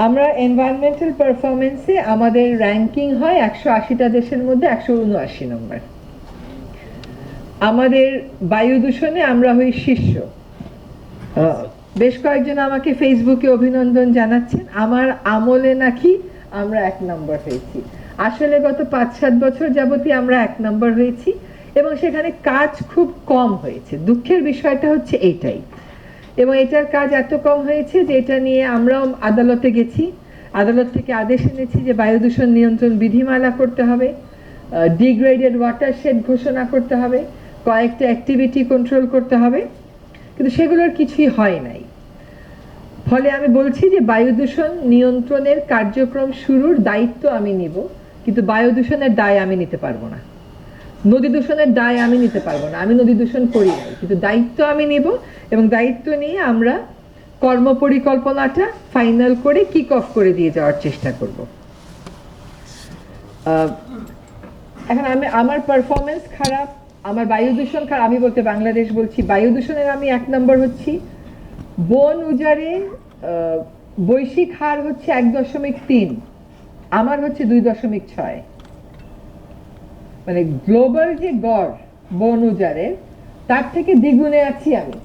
আমরা এনভায়রনমেন্টাল পারফরমেন্সে আমাদের র্যাঙ্কিং হয় 180টা দেশের মধ্যে 179 নম্বর। আমাদের বায়ু দূষণে আমরা হই শীর্ষ। বেশ কয়েকজন আমাকে ফেসবুকে অভিনন্দন জানাচ্ছেন, আমার আমলে নাকি আমরা 1 নম্বর হয়েছি। আসলে গত 5-7 বছর যাবতই আমরা 1 নম্বর হয়েছি এবং সেখানে কাজ খুব কম হয়েছে। দুঃখের বিষয়টা হচ্ছে এইটাই, এবং এটার কাজ এত কম হয়েছে যে এটা নিয়ে আমরাও আদালতে গেছি, আদালত থেকে আদেশ এনেছি যে বায়ু দূষণ নিয়ন্ত্রণ বিধিমালা করতে হবে, ডিগ্রেডেড ওয়াটারশেড ঘোষণা করতে হবে, কয়েকটা অ্যাক্টিভিটি কন্ট্রোল করতে হবে, কিন্তু সেগুলোর কিছুই হয় নাই। ফলে আমি বলছি যে বায়ু দূষণ নিয়ন্ত্রণের কার্যক্রম শুরুর দায়িত্ব আমি নিব, কিন্তু বায়ু দূষণের দায় আমি নিতে পারবো না। নদী দূষণের দায় আমি নিতে পারবো না, আমি নদী দূষণ করি নাই, কিন্তু দায়িত্ব আমি নিব এবং দায়িত্ব নিয়ে আমরা কর্মপরিকল্পনাটা ফাইনাল করে কিক অফ করে দিয়ে যাওয়ার চেষ্টা করব। এখন আমার পারফরমেন্স খারাপ, আমার বায়ু দূষণ খারাপ, আমি বলতে বাংলাদেশ বলছি, বায়ু দূষণের আমি 1 নম্বর হচ্ছি। বন উজাড়ে বৈশ্বিক হার হচ্ছে 1.3, আমার হচ্ছে 2.6। মানে গ্লোবাল যে গড় বন উজাড়ের, তার থেকে দ্বিগুণে আছি আমি।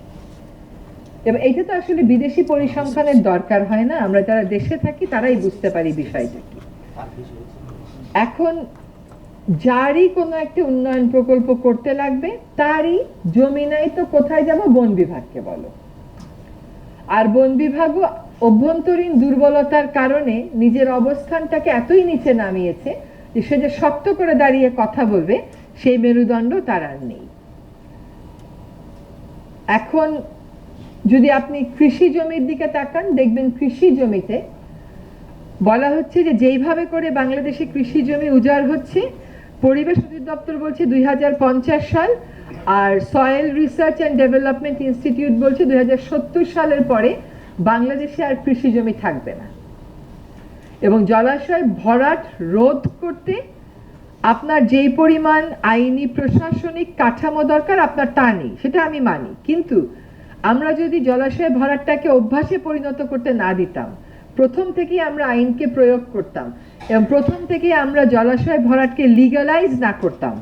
এবং এটা তো আসলে বিদেশি পরিসংখ্যানের দরকার হয় না, আমরা যারা দেশে থাকি তারাই বুঝতে পারি বিষয়টা কি। এখন যারই কোনো একটা উন্নয়ন প্রকল্প করতে লাগবে, তারই জমি নাই তো কোথায় যাব? বন বিভাগকে বলো। আর বন বিভাগও অভ্যন্তরীণ দুর্বলতার কারণে নিজের অবস্থানটাকে এতই নিচে নামিয়েছে যে সে যে শক্ত করে দাঁড়িয়ে কথা বলবে সেই মেরুদণ্ড তার আর নেই। এখন যদি আপনি কৃষি জমির দিকে তাকান, দেখবেন কৃষি জমিতে বলা হচ্ছে যে যেইভাবে করে বাংলাদেশে কৃষি জমি উজাড় হচ্ছে, পরিবেশ অধিদপ্তর বলছে 2050 সাল, আর soil research and development institute বলছে 2070 সালের পরে বাংলাদেশে আর কৃষি জমি থাকবে না। এবং জলাশয় ভরাট রোধ করতে আপনার যেই পরিমাণ আইনি প্রশাসনিক কাঠামো দরকার আপনার তা নেই, সেটা আমি মানি। কিন্তু আমরা যদি জলাশয় ভরাটটাকে অভ্যাসে পরিণত করতে না দিতাম, প্রথম থেকেই আমরা আইনকে প্রয়োগ করতাম এবং প্রথম থেকেই আমরা জলাশয় ভরাটকে লিগালাইজ না করতাম,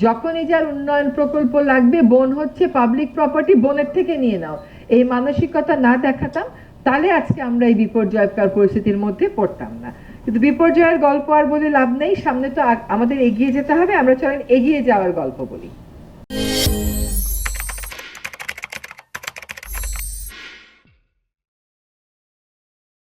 যখনই যার উন্নয়ন প্রকল্প লাগবে বন হচ্ছে পাবলিক প্রপার্টি, বনের থেকে নিয়ে নাও, এই মানসিকতা না দেখাতাম, তাহলে আজকে আমরা এই বিপর্যয়কর পরিস্থিতির মধ্যে পড়তাম না। কিন্তু বিপর্যয়ের গল্প আর বলে লাভ নেই, সামনে তো আমাদের এগিয়ে যেতে হবে, আমরা চলেন এগিয়ে যাওয়ার গল্প বলি।